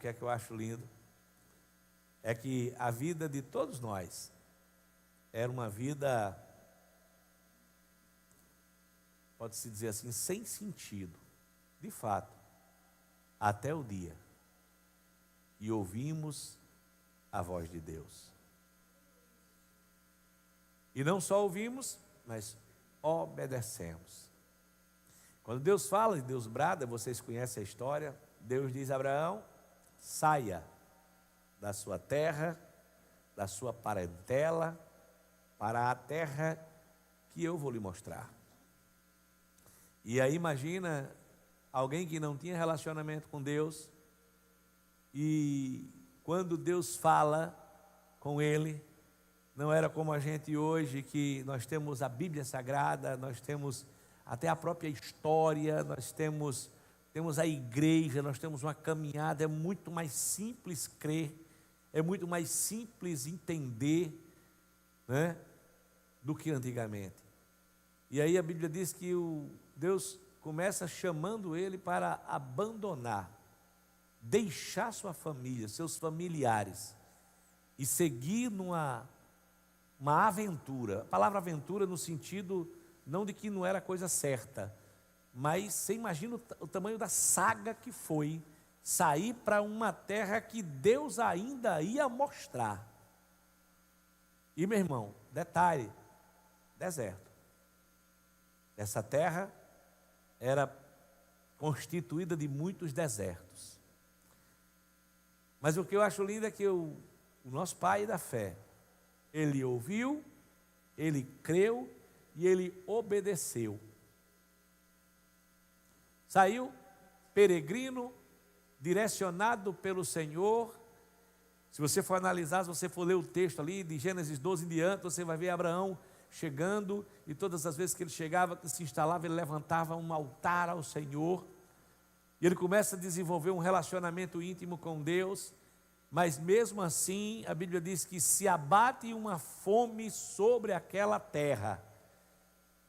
que é que eu acho lindo? É que a vida de todos nós era uma vida, pode-se dizer assim, sem sentido, de fato, até o dia. E ouvimos a voz de Deus. E não só ouvimos, mas obedecemos. Quando Deus fala e Deus brada, vocês conhecem a história, Deus diz a Abraão: saia da sua terra, da sua parentela, para a terra que eu vou lhe mostrar. E aí imagina alguém que não tinha relacionamento com Deus, e quando Deus fala com ele, não era como a gente hoje, que nós temos a Bíblia Sagrada, nós temos até a própria história, nós temos a igreja, nós temos uma caminhada. É muito mais simples crer, é muito mais simples entender, né, do que antigamente. E aí a Bíblia diz que Deus começa chamando ele para abandonar, deixar sua família, seus familiares, e seguir uma aventura. A palavra aventura no sentido não de que não era coisa certa, mas você imagina o tamanho da saga que foi sair para uma terra que Deus ainda ia mostrar. E meu irmão, detalhe, deserto. Essa terra era constituída de muitos desertos. Mas o que eu acho lindo é que o nosso pai da fé, ele ouviu, ele creu e ele obedeceu. Saiu peregrino, direcionado pelo Senhor. Se você for analisar, se você for ler o texto ali de Gênesis 12 em diante, você vai ver Abraão chegando, e todas as vezes que ele chegava, que se instalava, ele levantava um altar ao Senhor, e ele começa a desenvolver um relacionamento íntimo com Deus. Mas mesmo assim, a Bíblia diz que se abate uma fome sobre aquela terra.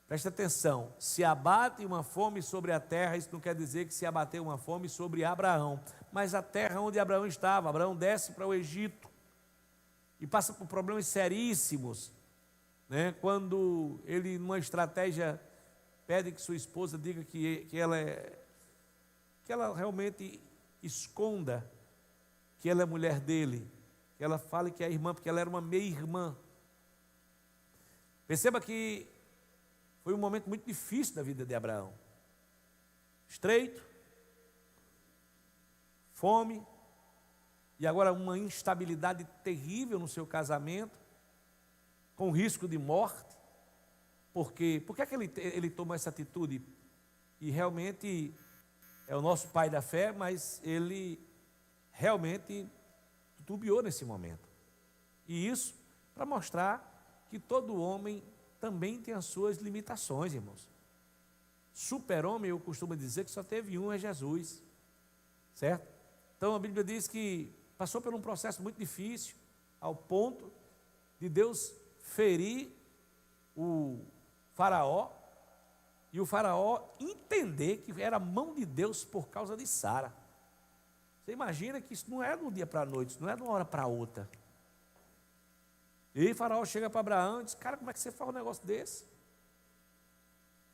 Presta atenção, se abate uma fome sobre a terra, isso não quer dizer que se abateu uma fome sobre Abraão, mas a terra onde Abraão estava. Abraão desce para o Egito e passa por problemas seríssimos, né? Quando ele, numa estratégia, pede que sua esposa diga que ela realmente esconda que ela é mulher dele, que ela fale que é irmã, porque ela era uma meia-irmã. Perceba que foi um momento muito difícil da vida de Abraão. Estreito, fome, e agora uma instabilidade terrível no seu casamento, com risco de morte. Por que é que ele toma essa atitude? E realmente é o nosso pai da fé, mas ele realmente titubeou nesse momento. E isso para mostrar que todo homem também tem as suas limitações, irmãos. Super-homem, eu costumo dizer que só teve um, é Jesus, certo? Então a Bíblia diz que passou por um processo muito difícil, ao ponto de Deus ferir o faraó, e o faraó entender que era a mão de Deus por causa de Sara. Você imagina que isso não é de um dia para a noite, isso não é de uma hora para outra. E aí o faraó chega para Abraão e diz: cara, como é que você faz um negócio desse?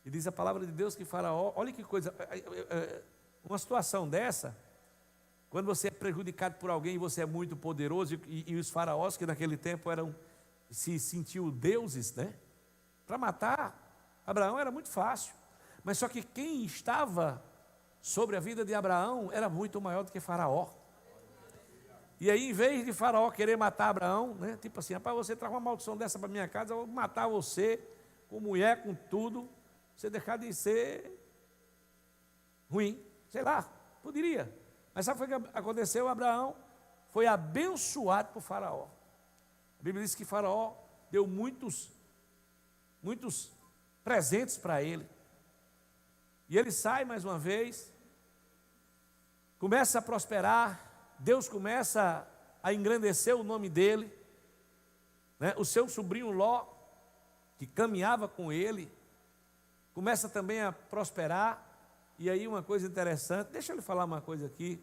E diz a palavra de Deus que faraó, olha que coisa, uma situação dessa, quando você é prejudicado por alguém e você é muito poderoso, e os faraós que naquele tempo se sentiam deuses, né? Para matar Abraão era muito fácil, mas só que quem estava sobre a vida de Abraão era muito maior do que Faraó. E aí, em vez de Faraó querer matar Abraão, né, tipo assim: rapaz, você traz uma maldição dessa para minha casa, eu vou matar você, com mulher, com tudo, você deixar de ser ruim, sei lá, poderia. Mas sabe o que aconteceu? Abraão foi abençoado por Faraó. A Bíblia diz que Faraó deu muitos presentes para ele. E ele sai mais uma vez, começa a prosperar, Deus começa a engrandecer o nome dele, né? O seu sobrinho Ló, que caminhava com ele, começa também a prosperar. E aí uma coisa interessante, deixa eu lhe falar uma coisa aqui.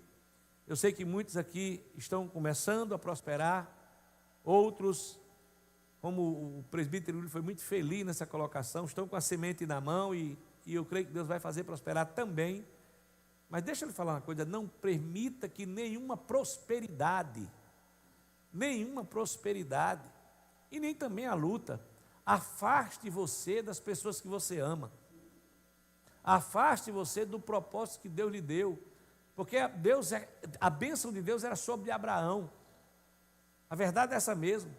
Eu sei que muitos aqui estão começando a prosperar, outros, como o presbítero foi muito feliz nessa colocação, estão com a semente na mão e eu creio que Deus vai fazer prosperar também. Mas deixa eu lhe falar uma coisa, não permita que nenhuma prosperidade, e nem também a luta, afaste você das pessoas que você ama. Afaste você do propósito que Deus lhe deu. Porque a bênção de Deus era sobre Abraão. A verdade é essa mesmo.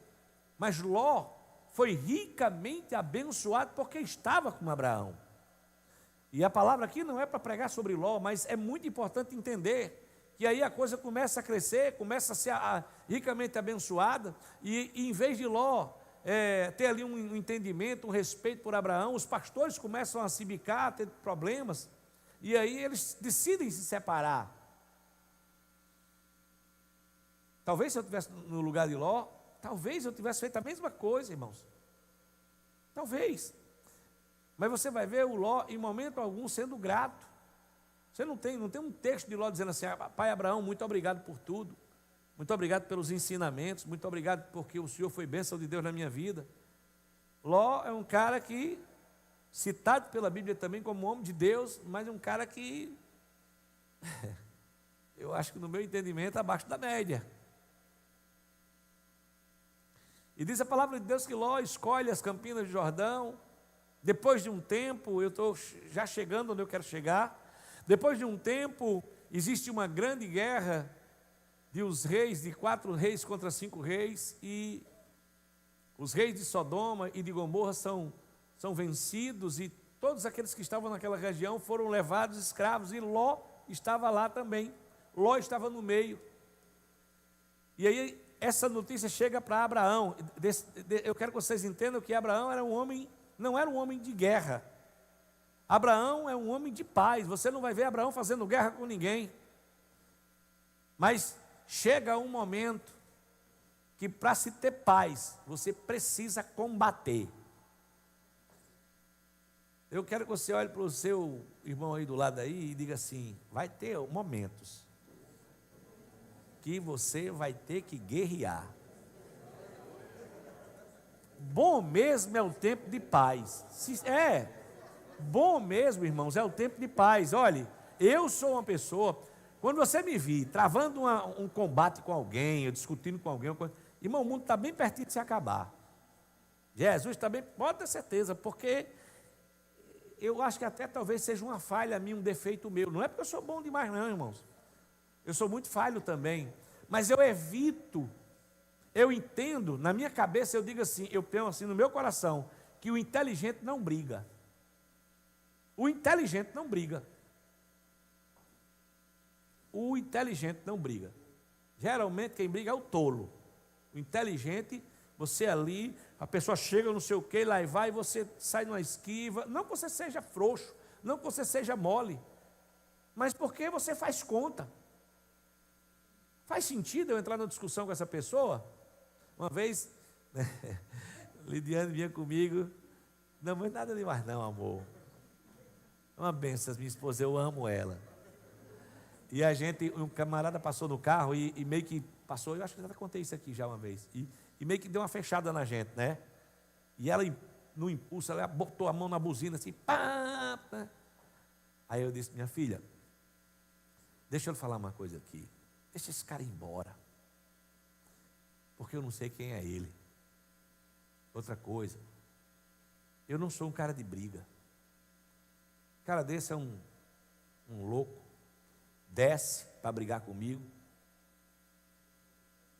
Mas Ló foi ricamente abençoado porque estava com Abraão. E a palavra aqui não é para pregar sobre Ló, mas é muito importante entender que aí a coisa começa a crescer, começa a ser ricamente abençoada, e em vez de Ló ter ali um entendimento, um respeito por Abraão, os pastores começam a se bicar, a ter problemas, e aí eles decidem se separar. Talvez se eu estivesse no lugar de Ló, talvez eu tivesse feito a mesma coisa, irmãos. Talvez. Mas você vai ver o Ló em momento algum sendo grato. Você não tem um texto de Ló dizendo assim: pai Abraão, muito obrigado por tudo. Muito obrigado pelos ensinamentos, muito obrigado porque o Senhor foi bênção de Deus na minha vida. Ló é um cara que, citado pela Bíblia também como homem de Deus, mas é um cara que, eu acho que no meu entendimento, abaixo da média. E diz a palavra de Deus que Ló escolhe as campinas de Jordão. Depois de um tempo, eu estou já chegando onde eu quero chegar. Depois de um tempo, existe uma grande guerra de 4 reis contra 5 reis, e os reis de Sodoma e de Gomorra são vencidos, e todos aqueles que estavam naquela região foram levados escravos, e Ló estava lá também. Ló estava no meio. E aí essa notícia chega para Abraão. Eu quero que vocês entendam que Abraão era não era um homem de guerra. Abraão é um homem de paz. Você não vai ver Abraão fazendo guerra com ninguém. Mas chega um momento que para se ter paz, você precisa combater. Eu quero que você olhe para o seu irmão aí do lado aí e diga assim: vai ter momentos que você vai ter que guerrear. Bom mesmo é o tempo de paz. Bom mesmo, irmãos, é o tempo de paz. Olhe, eu sou uma pessoa, quando você me vir travando um combate com alguém, ou discutindo com alguém, irmão, o mundo está bem pertinho de se acabar. Jesus está bem, pode ter certeza, porque eu acho que até talvez seja uma falha minha, um defeito meu. Não é porque eu sou bom demais não, irmãos. Eu sou muito falho também, mas eu evito. Eu entendo, na minha cabeça eu digo assim, eu penso assim no meu coração, que o inteligente não briga. O inteligente não briga. O inteligente não briga. Geralmente quem briga é o tolo. O inteligente, você ali, a pessoa chega não sei o que, lá e vai, e você sai numa esquiva. Não que você seja frouxo, não que você seja mole, mas porque você faz conta. Faz sentido eu entrar numa discussão com essa pessoa? Uma vez, Lidiane vinha comigo, não, mas nada demais não, amor. Uma benção, minha esposa, eu amo ela. E um camarada passou no carro e meio que passou, eu acho que eu já contei isso aqui já uma vez, e meio que deu uma fechada na gente, né? E ela, no impulso, ela botou a mão na buzina assim, pá, pá. Aí eu disse: minha filha, deixa eu lhe falar uma coisa aqui. Deixa esse cara ir embora, porque eu não sei quem é ele. Outra coisa, eu não sou um cara de briga. Um cara desse é um louco, desce para brigar comigo.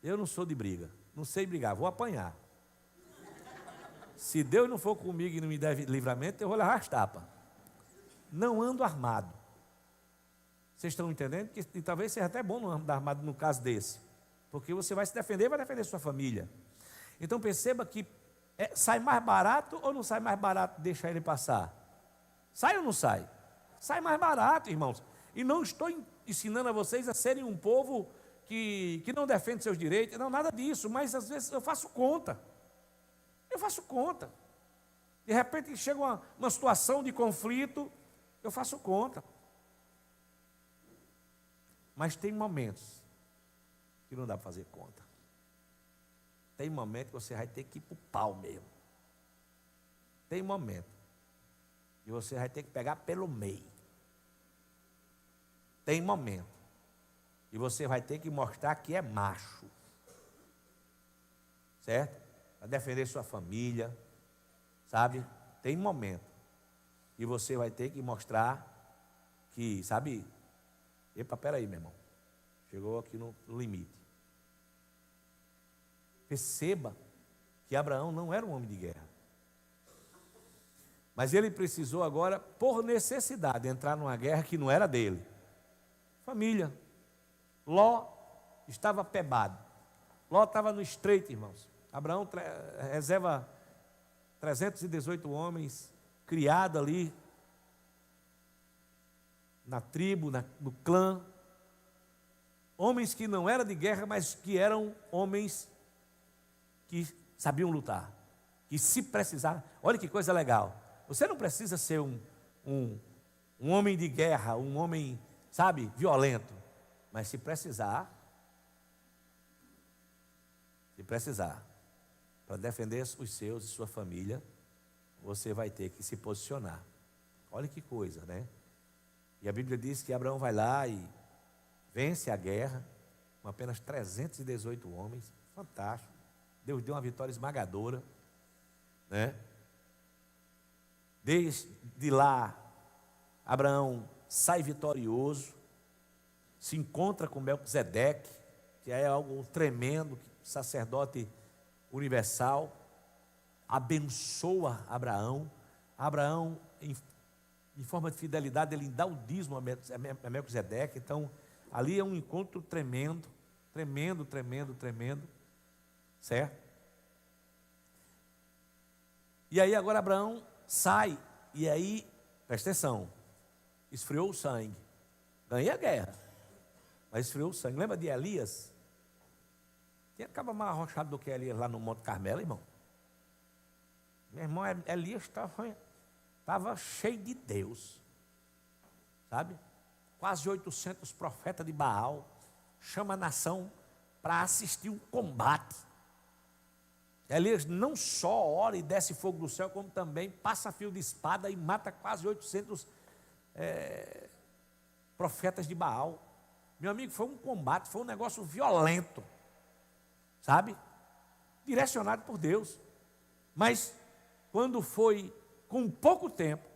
Eu não sou de briga, não sei brigar, vou apanhar. Se Deus não for comigo e não me der livramento, eu vou levar as tapas. Não ando armado. Vocês estão entendendo? E talvez seja até bom não andar armado no caso desse, porque você vai se defender e vai defender sua família. Então perceba que sai mais barato ou não sai mais barato deixar ele passar? Sai ou não sai? Sai mais barato, irmãos. E não estou ensinando a vocês a serem um povo que não defende seus direitos, não, nada disso, mas às vezes eu faço conta. Eu faço conta. De repente chega uma situação de conflito, eu faço conta. Mas tem momentos que não dá para fazer conta. Tem momento que você vai ter que ir para o pau mesmo. Tem momento que você vai ter que pegar pelo meio. Tem momento que você vai ter que mostrar que é macho. Certo? Para defender sua família, sabe? Tem momento que você vai ter que mostrar que, sabe? Epa, peraí, meu irmão. Chegou aqui no limite. Perceba que Abraão não era um homem de guerra. Mas ele precisou agora, por necessidade, entrar numa guerra que não era dele. Família. Ló estava pebado. Ló estava no estreito, irmãos. Abraão reserva 318 homens, criado ali, na tribo, no clã. Homens que não eram de guerra, mas que eram homens que sabiam lutar. Que se precisar, olha que coisa legal. Você não precisa ser um homem de guerra, um homem, sabe, violento. Mas se precisar, para defender os seus e sua família, você vai ter que se posicionar. Olha que coisa, né? E a Bíblia diz que Abraão vai lá e vence a guerra, com apenas 318 homens. Fantástico. Deus deu uma vitória esmagadora, né? Desde lá, Abraão sai vitorioso, se encontra com Melquisedeque, que é algo tremendo, sacerdote universal, abençoa Abraão. Abraão, em forma de fidelidade, ele dá o dízimo a Melquisedeque. Então, ali é um encontro tremendo, certo? E aí agora Abraão sai, e aí, presta atenção, esfriou o sangue. Ganhei a guerra, mas esfriou o sangue. Lembra de Elias? Tinha acaba mais arrochado do que Elias lá no Monte Carmelo, irmão. Meu irmão, Elias estava cheio de Deus, sabe? Quase 800 profetas de Baal, chama a nação para assistir um combate. Elias não só ora e desce fogo do céu, como também passa fio de espada e mata quase 800 profetas de Baal. Meu amigo, foi um combate, foi um negócio violento, sabe? Direcionado por Deus. Mas, quando foi com pouco tempo,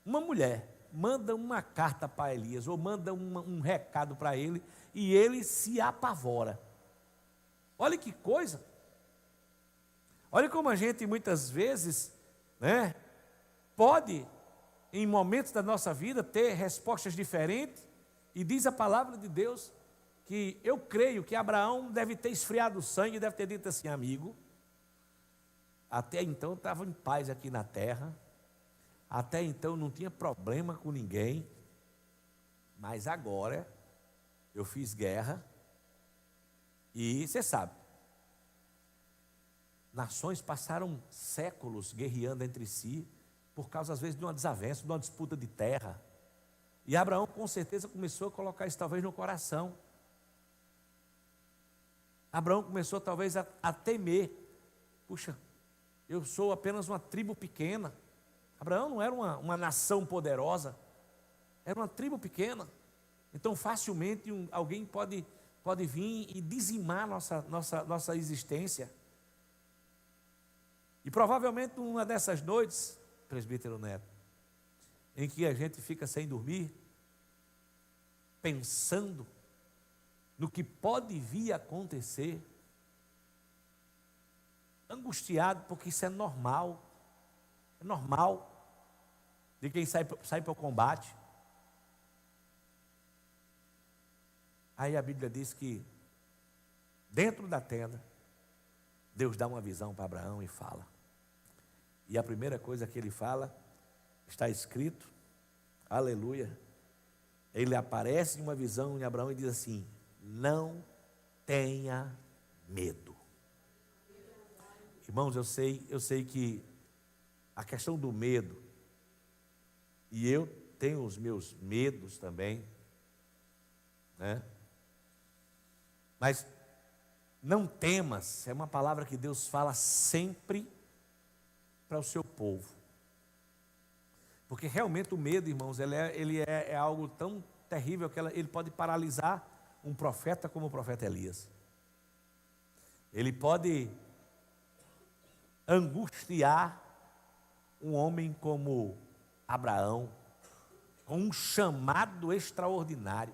uma mulher manda uma carta para Elias, ou manda um recado para ele, e ele se apavora. Olha que coisa. Olha como a gente muitas vezes, né, pode, em momentos da nossa vida, ter respostas diferentes, e diz a palavra de Deus que eu creio que Abraão deve ter esfriado o sangue, deve ter dito assim: amigo, até então eu estava em paz aqui na terra, até então não tinha problema com ninguém, mas agora eu fiz guerra, e você sabe, nações passaram séculos guerreando entre si, por causa às vezes de uma desavença, de uma disputa de terra. E Abraão com certeza começou a colocar isso talvez no coração. Abraão começou talvez a temer. Puxa, eu sou apenas uma tribo pequena. Abraão não era uma nação poderosa, era uma tribo pequena. Então facilmente alguém pode vir e dizimar nossa existência. E provavelmente numa dessas noites, presbítero Neto, em que a gente fica sem dormir, pensando no que pode vir a acontecer, angustiado, porque isso é normal de quem sai para o combate. Aí a Bíblia diz que, dentro da tenda, Deus dá uma visão para Abraão e fala. E a primeira coisa que ele fala, está escrito, aleluia, ele aparece em uma visão em Abraão e diz assim: não tenha medo. Irmãos, eu sei que a questão do medo, e eu tenho os meus medos também, né? Mas não temas, é uma palavra que Deus fala sempre para o seu povo. Porque realmente o medo, irmãos, ele é algo tão terrível que ele pode paralisar um profeta como o profeta Elias. Ele pode angustiar um homem como Abraão, com um chamado extraordinário.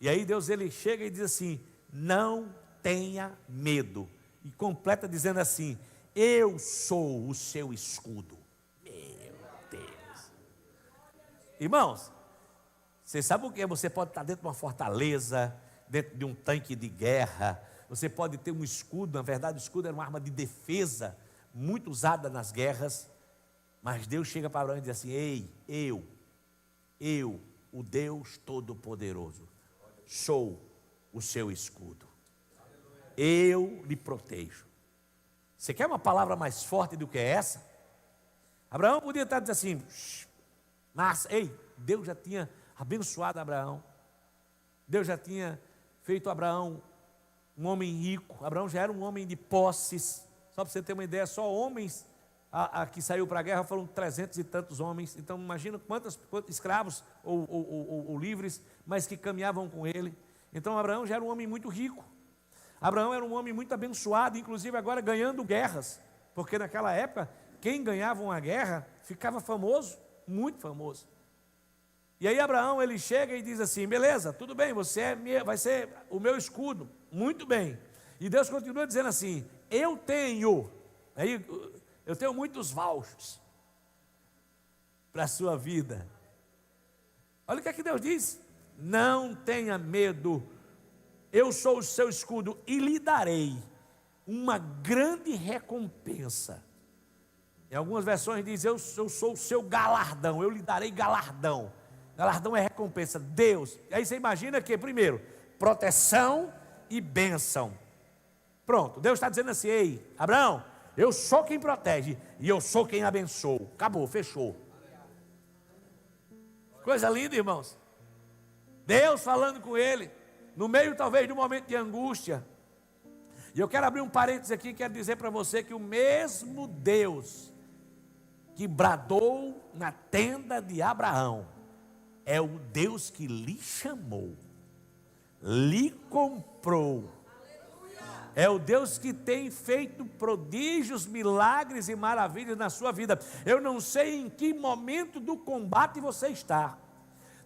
E aí Deus ele chega e diz assim: não tenha medo. E completa dizendo assim: eu sou o seu escudo. Meu Deus. Irmãos, você sabe o que? Você pode estar dentro de uma fortaleza, dentro de um tanque de guerra. Você pode ter um escudo. Na verdade, o escudo era uma arma de defesa, muito usada nas guerras. Mas Deus chega para Abraão e diz assim: ei, eu, o Deus Todo-Poderoso, sou o seu escudo. Eu lhe protejo. Você quer uma palavra mais forte do que essa? Abraão podia estar dizendo assim, mas, ei, Deus já tinha abençoado Abraão. Deus já tinha feito Abraão um homem rico. Abraão já era um homem de posses. Só para você ter uma ideia, só homens que saiu para a guerra foram 300 e tantos homens. Então imagina quantos escravos ou livres, mas que caminhavam com ele. Então Abraão já era um homem muito rico. Abraão era um homem muito abençoado, inclusive agora ganhando guerras, porque naquela época quem ganhava uma guerra ficava famoso, muito famoso. E aí Abraão ele chega e diz assim: beleza, tudo bem, você vai ser o meu escudo, muito bem. E Deus continua dizendo assim: eu tenho muitos vouchers para a sua vida. Olha o que é que Deus diz: não tenha medo, eu sou o seu escudo e lhe darei uma grande recompensa. Em algumas versões diz: eu sou o seu galardão, eu lhe darei galardão. Galardão é recompensa, Deus. Aí você imagina que, primeiro, proteção e bênção. Pronto, Deus está dizendo assim: ei, Abraão, eu sou quem protege e eu sou quem abençoa. Acabou, fechou. Coisa linda, irmãos. Deus falando com ele, no meio talvez de um momento de angústia. E eu quero abrir um parênteses aqui, quero dizer para você que o mesmo Deus que bradou na tenda de Abraão é o Deus que lhe chamou, lhe comprou. É o Deus que tem feito prodígios, milagres e maravilhas na sua vida. Eu não sei em que momento do combate você está.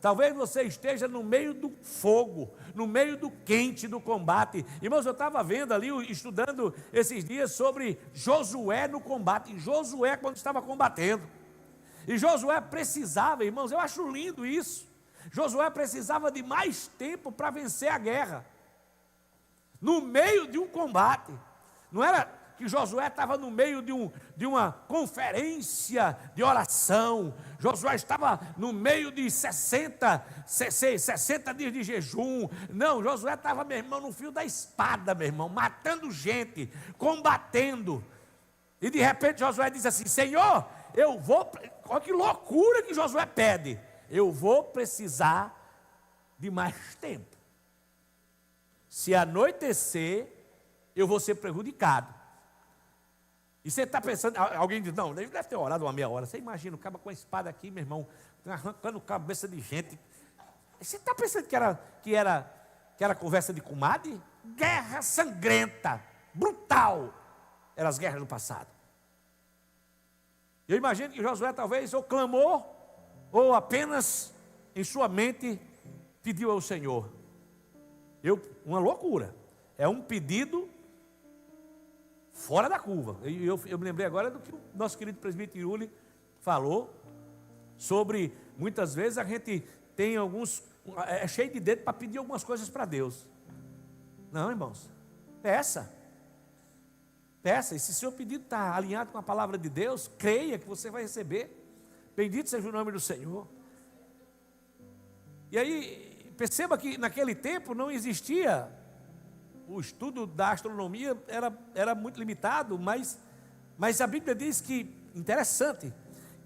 Talvez você esteja no meio do fogo, no meio do quente do combate. Irmãos, eu estava vendo ali, estudando esses dias sobre Josué no combate. Josué quando estava combatendo. E Josué precisava, irmãos, eu acho lindo isso. Josué precisava de mais tempo para vencer a guerra. No meio de um combate. Não era que Josué estava no meio de uma conferência de oração. Josué estava no meio de 60 dias de jejum. Não, Josué estava, meu irmão, no fio da espada, meu irmão, matando gente, combatendo. E de repente Josué diz assim: Senhor, eu vou... Olha que loucura que Josué pede. Eu vou precisar de mais tempo. Se anoitecer, eu vou ser prejudicado. E você está pensando, alguém diz: não, ele deve ter orado uma meia hora. Você imagina, o cara com a espada aqui, meu irmão, arrancando cabeça de gente. Você está pensando que era conversa de comadre? Guerra sangrenta, brutal. Eram as guerras do passado. Eu imagino que Josué talvez ou clamou, ou apenas em sua mente pediu ao Senhor. Uma loucura. É um pedido fora da curva. Eu me lembrei agora do que o nosso querido presbítero Yuli falou sobre, muitas vezes a gente tem é cheio de dedo para pedir algumas coisas para Deus. Não, irmãos, peça. E se seu pedido está alinhado com a palavra de Deus, creia que você vai receber. Bendito seja o nome do Senhor. E aí, perceba que naquele tempo não existia, o estudo da astronomia era muito limitado, mas a Bíblia diz que, interessante,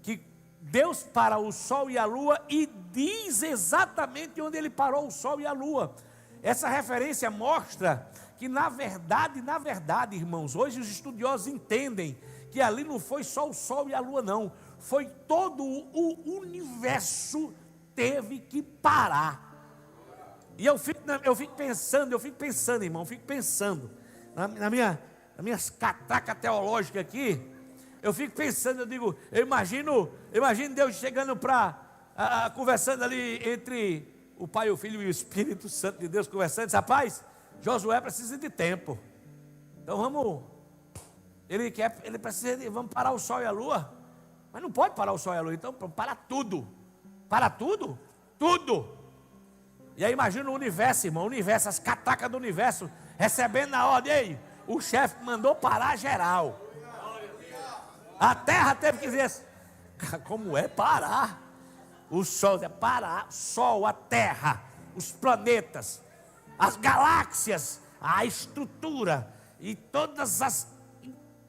que Deus para o sol e a lua e diz exatamente onde ele parou o sol e a lua. Essa referência mostra que na verdade, irmãos, hoje os estudiosos entendem que ali não foi só o sol e a lua não, foi todo o universo teve que parar. E eu fico pensando, irmão, nas minhas catacas teológicas aqui, eu fico pensando, eu imagino Deus chegando conversando ali entre o Pai, o Filho e o Espírito Santo de Deus, conversando, diz, rapaz, Josué precisa de tempo, então vamos parar o sol e a lua, mas não pode parar o sol e a lua, então para tudo, tudo. E aí imagina o universo, irmão, as catacas do universo, recebendo na ordem, ei, o chefe mandou parar geral. A terra teve que dizer, como é parar? O sol é parar, o sol, a terra, os planetas, as galáxias, a estrutura e todas as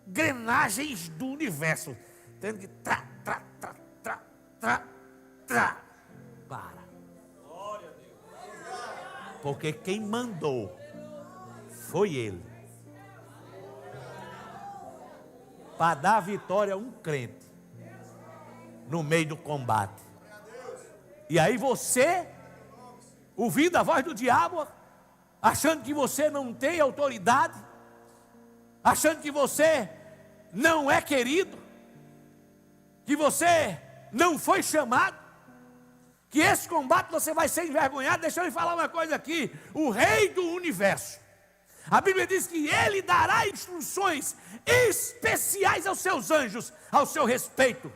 engrenagens do universo, tendo que para. Porque quem mandou foi Ele. Para dar vitória a um crente no meio do combate. E aí você, ouvindo a voz do diabo, achando que você não tem autoridade, achando que você não é querido, que você não foi chamado, que esse combate você vai ser envergonhado. Deixa eu lhe falar uma coisa aqui, o rei do universo, a Bíblia diz que ele dará instruções especiais aos seus anjos, ao seu respeito.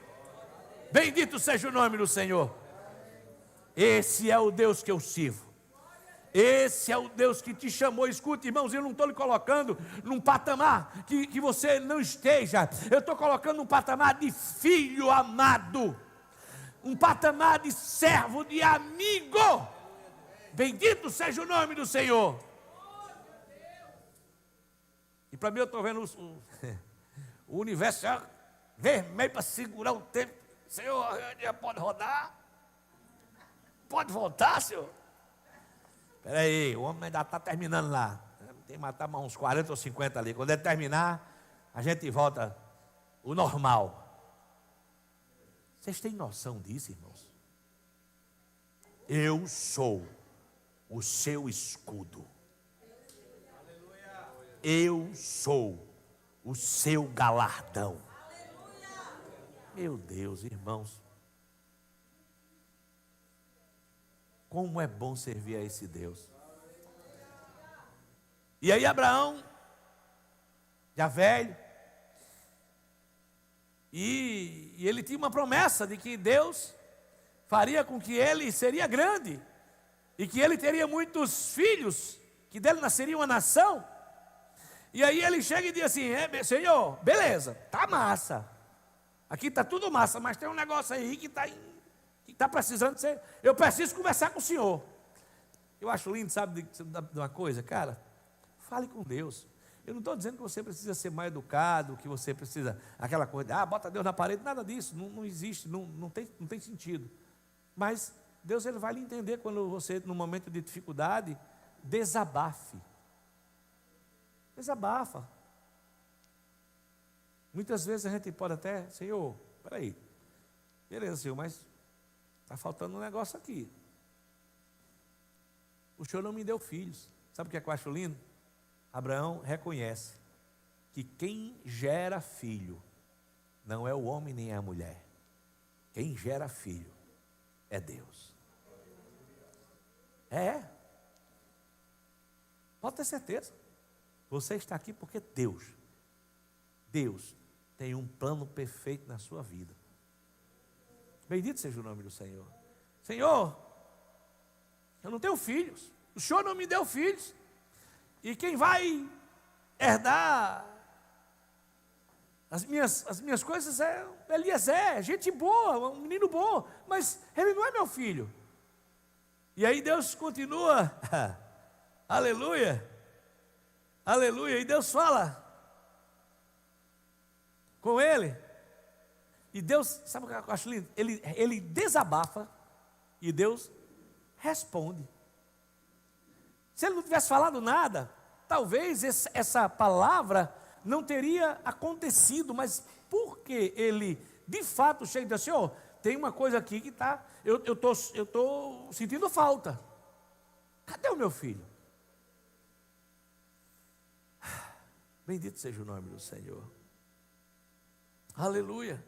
Bendito seja o nome do Senhor. Esse é o Deus que eu sirvo. Esse é o Deus que te chamou. Escute, irmãos, eu não estou lhe colocando num patamar que você não esteja. Eu estou colocando num patamar de filho amado, um patamar de servo, de amigo. Bendito seja o nome do Senhor. E para mim eu estou vendo o universo vermelho para segurar o tempo. Senhor, já pode rodar? Pode voltar, Senhor? Espera aí, o homem ainda está terminando lá. Tem que matar mais uns 40 ou 50 ali. Quando ele terminar, a gente volta o normal. Vocês têm noção disso, irmãos? Eu sou o seu escudo. Eu sou o seu galardão. Meu Deus, irmãos. Como é bom servir a esse Deus. E aí Abraão, já velho, e ele tinha uma promessa de que Deus faria com que ele seria grande, e que ele teria muitos filhos, que dele nasceria uma nação. E aí ele chega e diz assim, Senhor, beleza, tá massa, aqui tá tudo massa, mas tem um negócio aí que está precisando ser, eu preciso conversar com o Senhor. Eu acho lindo, sabe de uma coisa, cara? Fale com Deus. Eu não estou dizendo que você precisa ser mais educado, que você precisa, aquela coisa, bota Deus na parede, nada disso, não existe, não tem sentido. Mas Deus ele vai lhe entender quando você, no momento de dificuldade, desabafe. Desabafa. Muitas vezes a gente pode até, Senhor, peraí, beleza, Senhor, mas está faltando um negócio aqui. O Senhor não me deu filhos. Sabe o que é que eu acho lindo? Abraão reconhece que quem gera filho não é o homem nem a mulher. Quem gera filho é Deus. Pode ter certeza. Você está aqui porque Deus tem um plano perfeito na sua vida. Bendito seja o nome do Senhor. Senhor, eu não tenho filhos. O Senhor não me deu filhos. E quem vai herdar as minhas coisas é Eliezer, gente boa, um menino bom, mas ele não é meu filho. E aí Deus continua, aleluia, aleluia, e Deus fala com ele. E Deus, sabe o que eu acho lindo? Ele desabafa e Deus responde. Se ele não tivesse falado nada, talvez essa palavra não teria acontecido, mas porque ele de fato chega e diz assim: ó, tem uma coisa aqui que está, eu estou sentindo falta. Cadê o meu filho? Bendito seja o nome do Senhor. Aleluia.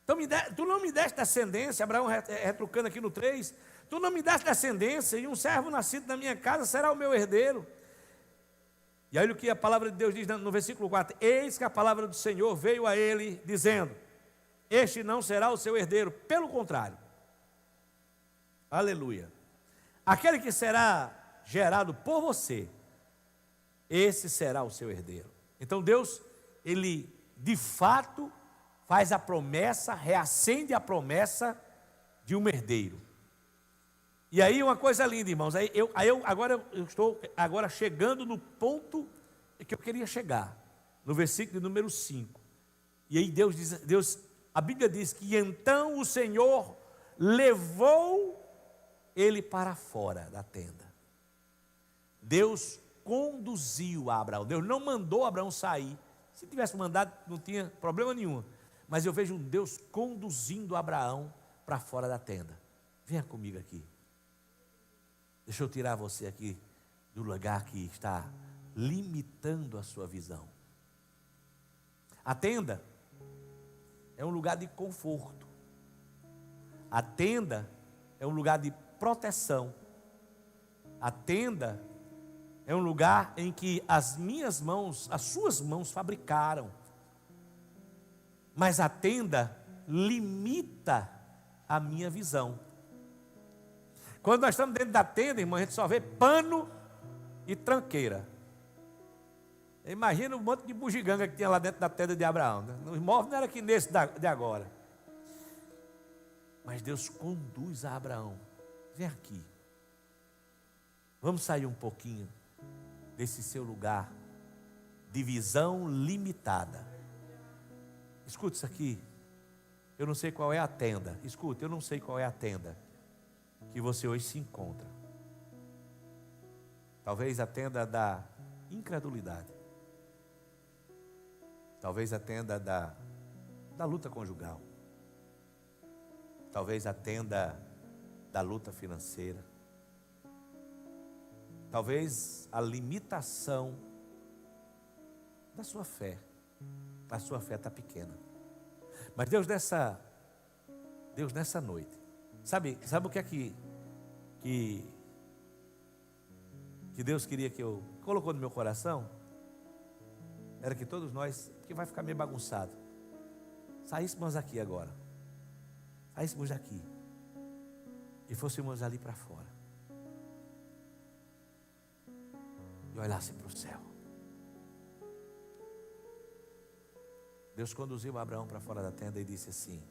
Então, tu não me deste descendência, Abraão retrucando aqui no 3, tu não me deste descendência, e um servo nascido na minha casa será o meu herdeiro. E aí o que a palavra de Deus diz no versículo 4, eis que a palavra do Senhor veio a ele, dizendo, este não será o seu herdeiro, pelo contrário. Aleluia. Aquele que será gerado por você, esse será o seu herdeiro. Então Deus, Ele de fato faz a promessa, reacende a promessa de um herdeiro. E aí uma coisa linda, irmãos, agora eu estou chegando no ponto que eu queria chegar, no versículo de número 5. E aí a Bíblia diz que então o Senhor levou ele para fora da tenda. Deus conduziu a Abraão. Deus não mandou Abraão sair. Se tivesse mandado, não tinha problema nenhum. Mas eu vejo um Deus conduzindo Abraão para fora da tenda. Venha comigo aqui. Deixa eu tirar você aqui do lugar que está limitando a sua visão. A tenda é um lugar de conforto. A tenda é um lugar de proteção. A tenda é um lugar em que as suas mãos fabricaram. Mas a tenda limita a minha visão. Quando nós estamos dentro da tenda, irmão, a gente só vê pano e tranqueira. Imagina o monte de bugiganga que tinha lá dentro da tenda de Abraão. O imóvel não era que nesse de agora. Mas Deus conduz a Abraão. Vem aqui. Vamos sair um pouquinho desse seu lugar de visão limitada. Escute isso aqui. Eu não sei qual é a tenda. Escute, eu não sei qual é a tenda que você hoje se encontra. Talvez a tenda da incredulidade. Talvez a tenda da luta conjugal. Talvez a tenda da luta financeira. Talvez a limitação da sua fé. A sua fé está pequena. Mas Deus nessa noite, sabe o que é que Deus queria que eu colocou no meu coração? Era que todos nós, porque vai ficar meio bagunçado, saíssemos aqui agora, saíssemos daqui e fôssemos ali para fora e olhassem para o céu. Deus conduziu Abraão para fora da tenda e disse assim: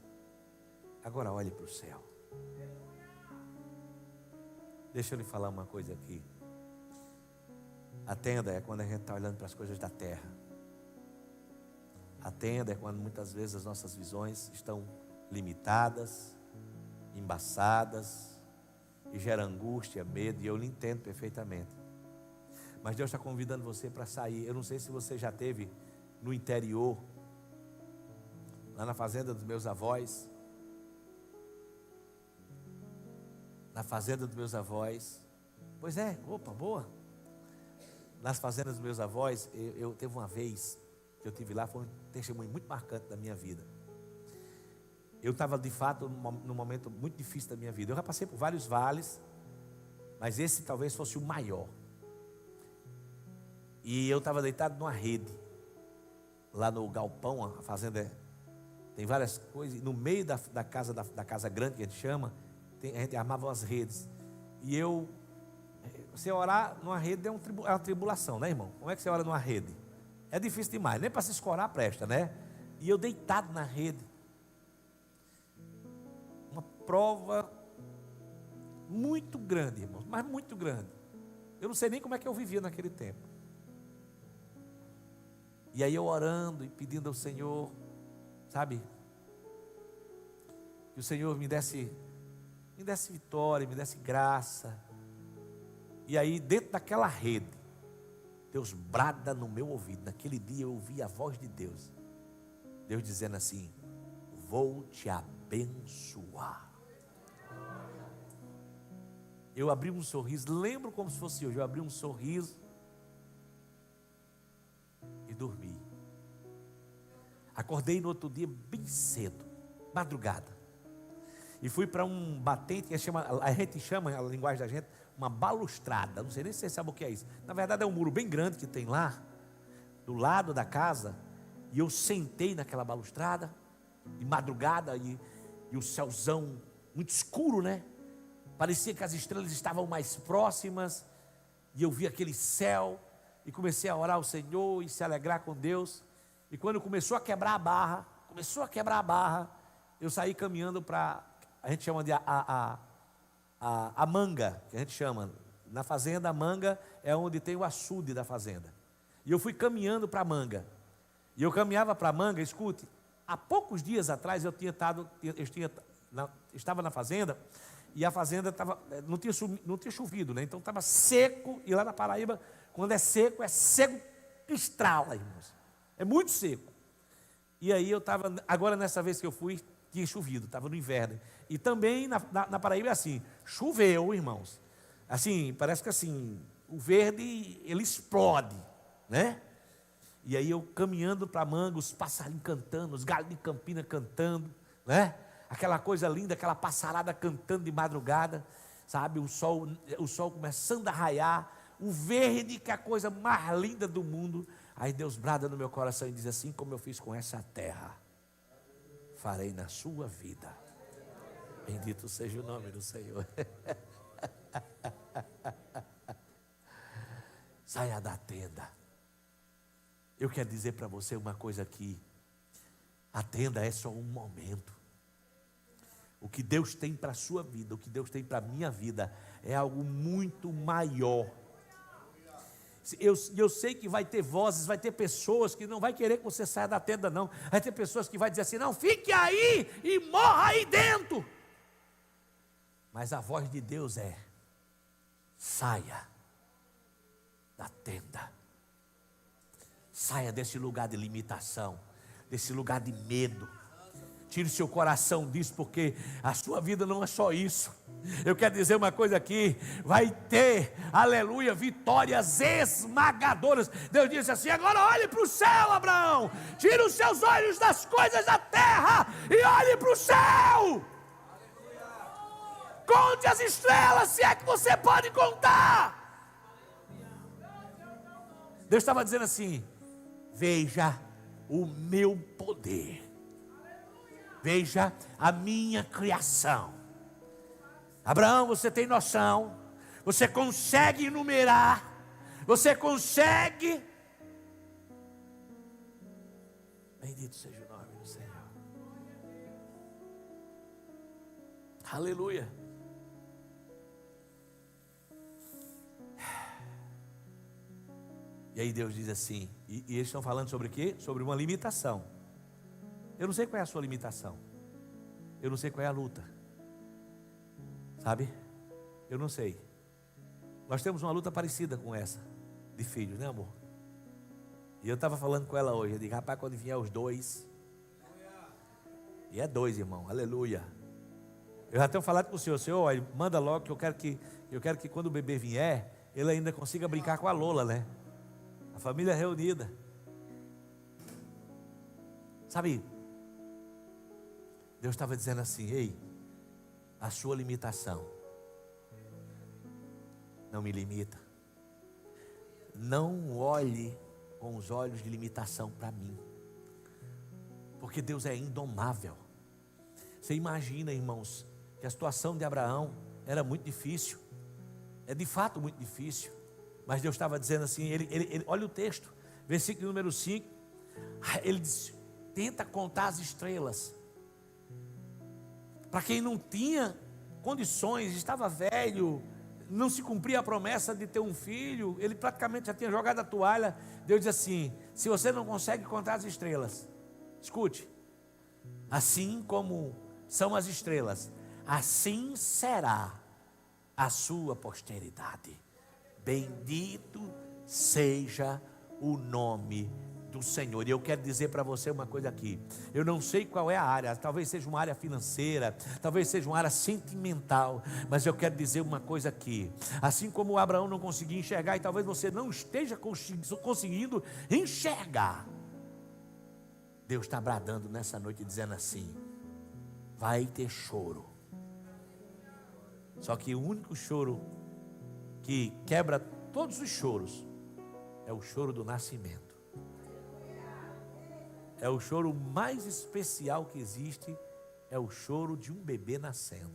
agora olhe para o céu. Deixa eu lhe falar uma coisa aqui. A tenda é quando a gente está olhando para as coisas da terra. A tenda é quando muitas vezes as nossas visões estão limitadas, embaçadas, e gera angústia, medo, e eu lhe entendo perfeitamente. Mas Deus está convidando você para sair. Eu não sei se você já esteve no interior, lá na fazenda dos meus avós. Na fazenda dos meus avós. Pois é, opa, boa. Nas fazendas dos meus avós, eu teve uma vez que eu estive lá, foi um testemunho muito marcante da minha vida. Eu estava de fato num momento muito difícil da minha vida. Eu já passei por vários vales, mas esse talvez fosse o maior. E eu estava deitado numa rede, lá no galpão. A fazenda tem várias coisas, no meio da casa grande que a gente chama, a gente armava umas redes. E você orar numa rede é uma tribulação, né, irmão? Como é que você ora numa rede? É difícil demais, nem para se escorar presta, né? E eu deitado na rede, uma prova muito grande, irmão, mas muito grande. Eu não sei nem como é que eu vivia naquele tempo. E aí eu orando e pedindo ao Senhor, sabe, que o Senhor me desse vitória, me desse graça, E aí, dentro daquela rede, Deus brada no meu ouvido. Naquele dia eu ouvi a voz de Deus. Deus dizendo assim: vou te abençoar. Eu abri um sorriso, lembro como se fosse hoje. Eu abri um sorriso e dormi. Acordei no outro dia bem cedo, madrugada. E fui para um batente que a gente chama, a linguagem da gente, uma balustrada. Não sei nem se você sabe o que é isso. Na verdade é um muro bem grande que tem lá, do lado da casa. E eu sentei naquela balustrada, de madrugada, e o céuzão muito escuro, né? Parecia que as estrelas estavam mais próximas. E eu vi aquele céu, e comecei a orar ao Senhor e se alegrar com Deus. E quando começou a quebrar a barra, eu saí caminhando para, a gente chama de a manga, que a gente chama, na fazenda, a manga é onde tem o açude da fazenda. E eu fui caminhando para a manga. E eu caminhava para a manga, escute, há poucos dias atrás estava na fazenda, e a fazenda não tinha chovido, né? Então estava seco, e lá na Paraíba, quando é seco que estrala, irmãos. É muito seco. E aí eu estava, agora nessa vez que eu fui, tinha chovido, estava no inverno. E também na Paraíba é assim, choveu, irmãos. Assim, parece que assim, o verde, ele explode, né? E aí eu caminhando para a manga, os passarinhos cantando, os galhos de Campina cantando, né? Aquela coisa linda, aquela passarada cantando de madrugada, sabe? O sol começando a raiar, o verde, que é a coisa mais linda do mundo. Aí Deus brada no meu coração e diz assim: como eu fiz com essa terra, farei na sua vida. Bendito seja o nome do Senhor. Saia da tenda. Eu quero dizer para você uma coisa aqui. A tenda é só um momento. O que Deus tem para a sua vida, o que Deus tem para a minha vida, é algo muito maior. Eu sei que vai ter vozes, vai ter pessoas que não vai querer que você saia da tenda, não. Vai ter pessoas que vai dizer assim: não, fique aí e morra aí dentro. Mas a voz de Deus é: saia da tenda. Saia desse lugar de limitação, desse lugar de medo. Tire seu coração disso, porque a sua vida não é só isso. Eu quero dizer uma coisa aqui: vai ter, aleluia, vitórias esmagadoras. Deus disse assim: agora olhe para o céu, Abraão. Tire os seus olhos das coisas da terra e olhe para o céu. Conte as estrelas, se é que você pode contar. Deus estava dizendo assim: veja o meu poder. Veja a minha criação. Abraão, você tem noção? Você consegue enumerar? Você consegue? Bendito seja o nome do Senhor. Aleluia. E aí Deus diz assim, e eles estão falando sobre o quê? Sobre uma limitação. Eu não sei qual é a sua limitação. Eu não sei qual é a luta. Sabe? Eu não sei. Nós temos uma luta parecida com essa, de filhos, né, amor? E eu estava falando com ela hoje. Eu disse: rapaz, quando vier os dois. E é dois, irmão, aleluia. Eu já tenho falado com o Senhor: olha, manda logo, que eu quero que quando o bebê vier, ele ainda consiga brincar com a Lola, né? A família reunida. Sabe? Deus estava dizendo assim: ei, a sua limitação não me limita. Não olhe com os olhos de limitação para mim, porque Deus é indomável. Você imagina, irmãos, que a situação de Abraão era muito difícil. É de fato muito difícil. Mas Deus estava dizendo assim, olha o texto, versículo número 5. Ele diz: tenta contar as estrelas. Para quem não tinha condições, estava velho, não se cumpria a promessa de ter um filho, ele praticamente já tinha jogado a toalha. Deus diz assim: se você não consegue contar as estrelas, escute, assim como são as estrelas, assim será a sua posteridade. Bendito seja o nome do Senhor. E eu quero dizer para você uma coisa aqui. Eu não sei qual é a área, talvez seja uma área financeira, talvez seja uma área sentimental, mas eu quero dizer uma coisa aqui. Assim como Abraão não conseguia enxergar, e talvez você não esteja conseguindo enxergar, Deus está bradando nessa noite dizendo assim: vai ter choro. Só que o único choro que quebra todos os choros é o choro do nascimento. É o choro mais especial que existe, é o choro de um bebê nascendo.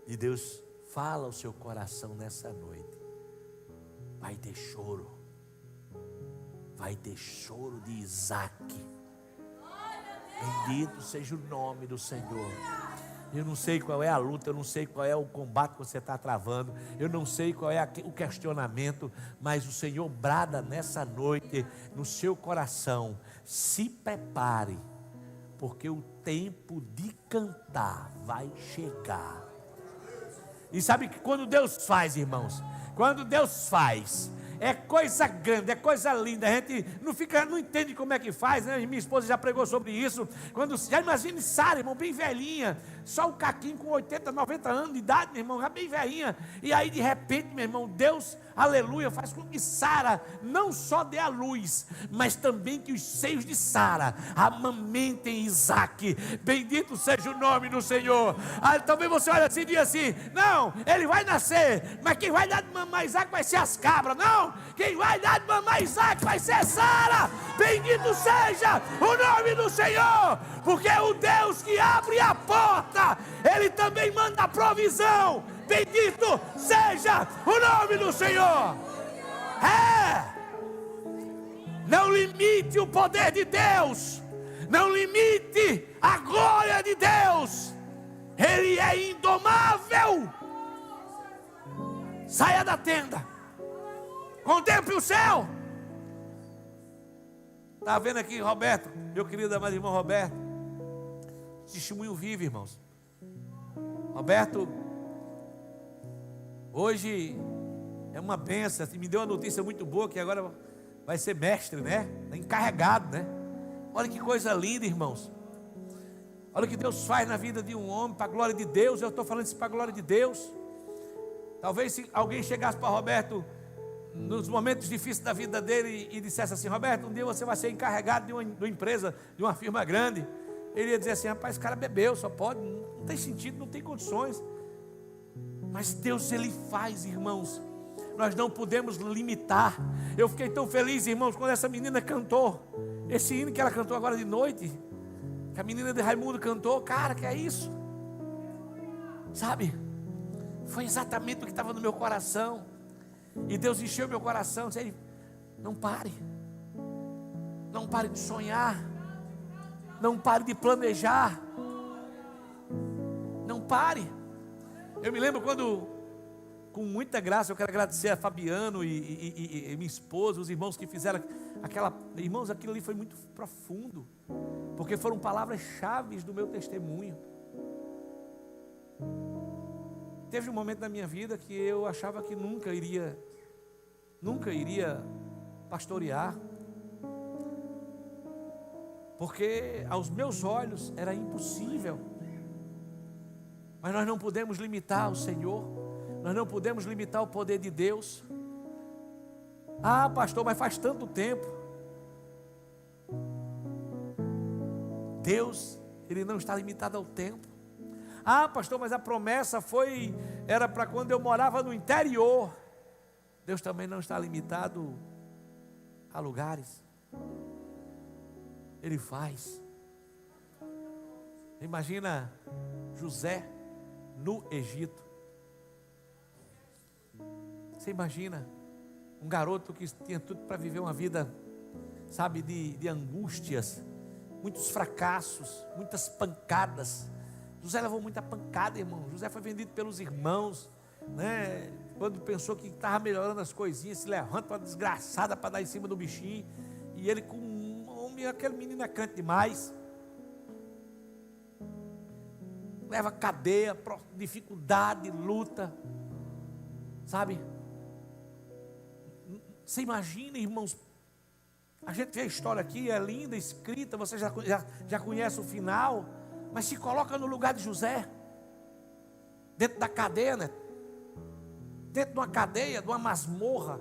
E Deus fala ao seu coração nessa noite: vai ter choro. Vai ter choro de Isaac. Bendito seja o nome do Senhor. Eu não sei qual é a luta, eu não sei qual é o combate que você está travando, eu não sei qual é o questionamento, mas o Senhor brada nessa noite no seu coração: se prepare, porque o tempo de cantar vai chegar. E sabe que quando Deus faz, irmãos, quando Deus faz, é coisa grande, é coisa linda. A gente não entende como é que faz, né? Minha esposa já pregou sobre isso. Já imagine Sara, irmão, bem velhinha, só o caquinho com 80, 90 anos de idade, meu irmão, já bem velhinha. E aí de repente, meu irmão, Deus, aleluia, faz com que Sara não só dê a luz, mas também que os seios de Sara amamentem Isaac. Bendito seja o nome do Senhor. Aí, talvez você olhe assim e diga assim: não, ele vai nascer, mas quem vai dar de mamar Isaac vai ser as cabras. Não, quem vai dar de mamar Isaac vai ser Sara. Bendito seja o nome do Senhor, porque é o Deus que abre a porta, Ele também manda a provisão. Bendito seja o nome do Senhor. Não limite o poder de Deus, não limite a glória de Deus. Ele é indomável. Saia da tenda, contemple o céu. Está vendo aqui, Roberto, meu querido amado irmão Roberto, testemunho vivo, irmãos. Roberto, hoje é uma bênção, me deu uma notícia muito boa, que agora vai ser mestre, né? Encarregado, né? Olha que coisa linda, irmãos. Olha o que Deus faz na vida de um homem, para a glória de Deus. Eu estou falando isso para a glória de Deus. Talvez se alguém chegasse para Roberto nos momentos difíceis da vida dele e dissesse assim: Roberto, um dia você vai ser encarregado de uma empresa, de uma firma grande. Ele ia dizer assim: rapaz, esse cara bebeu, só pode, não tem sentido, não tem condições. Mas Deus, Ele faz, irmãos. Nós não podemos limitar. Eu fiquei tão feliz, irmãos, quando essa menina cantou esse hino que ela cantou agora de noite, que a menina de Raimundo cantou. Cara, que é isso? Sabe? Foi exatamente o que estava no meu coração. E Deus encheu meu coração, disse: não pare. Não pare de sonhar. Não pare de planejar. Não pare. Eu me lembro quando, com muita graça, eu quero agradecer a Fabiano e minha esposa, os irmãos que fizeram irmãos, aquilo ali foi muito profundo, porque foram palavras-chave do meu testemunho. Teve um momento na minha vida que eu achava que nunca iria pastorear, porque aos meus olhos era impossível. Mas nós não podemos limitar o Senhor, nós não podemos limitar o poder de Deus. Ah, pastor, mas faz tanto tempo. Deus, Ele não está limitado ao tempo. Ah, pastor, mas a promessa era para quando eu morava no interior. Deus também não está limitado a lugares. Ele faz. Imagina José no Egito. Você imagina um garoto que tinha tudo para viver uma vida, sabe, de angústias, muitos fracassos, muitas pancadas. José levou muita pancada, irmão. José foi vendido pelos irmãos, né? Quando pensou que estava melhorando as coisinhas, se levanta para desgraçada para dar em cima do bichinho. E ele com aquele menino é crente demais. Leva cadeia, dificuldade, luta. Sabe? Você imagina, irmãos, a gente vê a história aqui, é linda, escrita, você já conhece o final, mas se coloca no lugar de José, dentro da cadeia, né? Dentro de uma cadeia, de uma masmorra,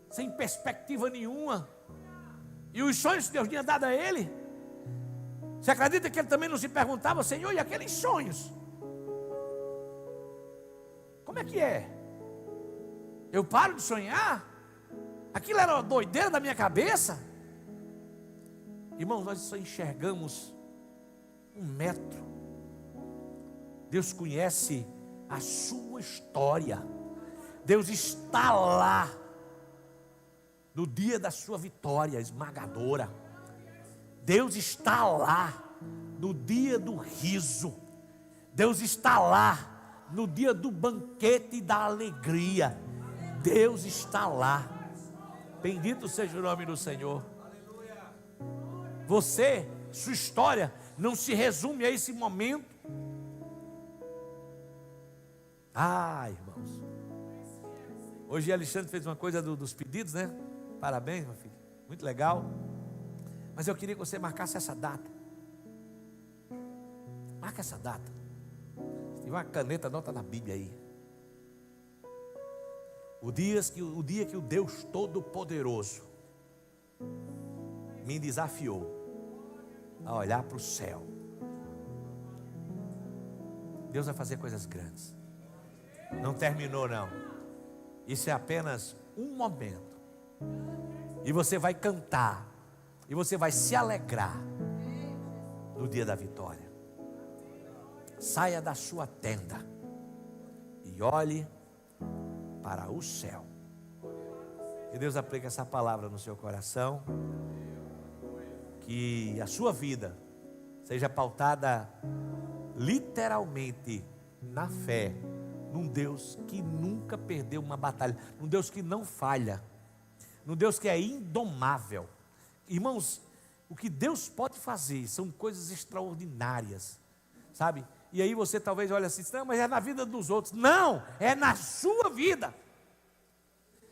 sem perspectiva nenhuma, e os sonhos que Deus tinha dado a ele, você acredita que ele também não se perguntava, Senhor, e aqueles sonhos? Como é que é? Eu paro de sonhar? Aquilo era uma doideira da minha cabeça? Irmãos, nós só enxergamos 1 metro. Deus conhece a sua história. Deus está lá no dia da sua vitória esmagadora. Deus está lá no dia do riso. Deus está lá no dia do banquete e da alegria. Deus está lá. Bendito seja o nome do Senhor. Você, sua história não se resume a esse momento. Irmãos, hoje Alexandre fez uma coisa dos pedidos, né? Parabéns, meu filho, muito legal. Mas eu queria que você marcasse essa data. Marca essa data. Se tiver uma caneta, anota na Bíblia aí. O dia que o Deus Todo-Poderoso me desafiou a olhar para o céu. Deus vai fazer coisas grandes. Não terminou não. Isso é apenas um momento. E você vai cantar. E você vai se alegrar no dia da vitória. Saia da sua tenda e olhe para o céu. Que Deus aplique essa palavra no seu coração. Que a sua vida seja pautada literalmente na fé, num Deus que nunca perdeu uma batalha, num Deus que não falha, num Deus que é indomável. Irmãos, o que Deus pode fazer são coisas extraordinárias, sabe? E aí você talvez olhe assim, não, mas é na vida dos outros. Não, é na sua vida.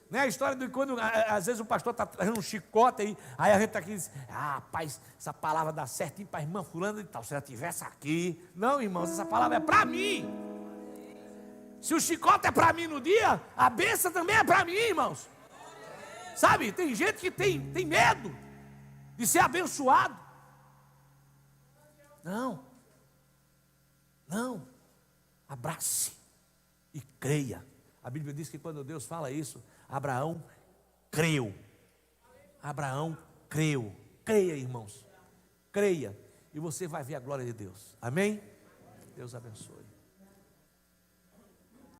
Não é a história de quando às vezes o pastor está trazendo um chicote aí a gente está aqui e diz, rapaz, essa palavra dá certinho para a irmã fulana e tal, se ela estivesse aqui. Não, irmãos, essa palavra é para mim. Se o chicote é para mim no dia, a bênção também é para mim, irmãos. Sabe, tem gente que tem medo de ser abençoado. Não, abrace e creia. A Bíblia diz que quando Deus fala isso, Abraão creu. Creia, irmãos, creia, e você vai ver a glória de Deus. Amém? Deus abençoe.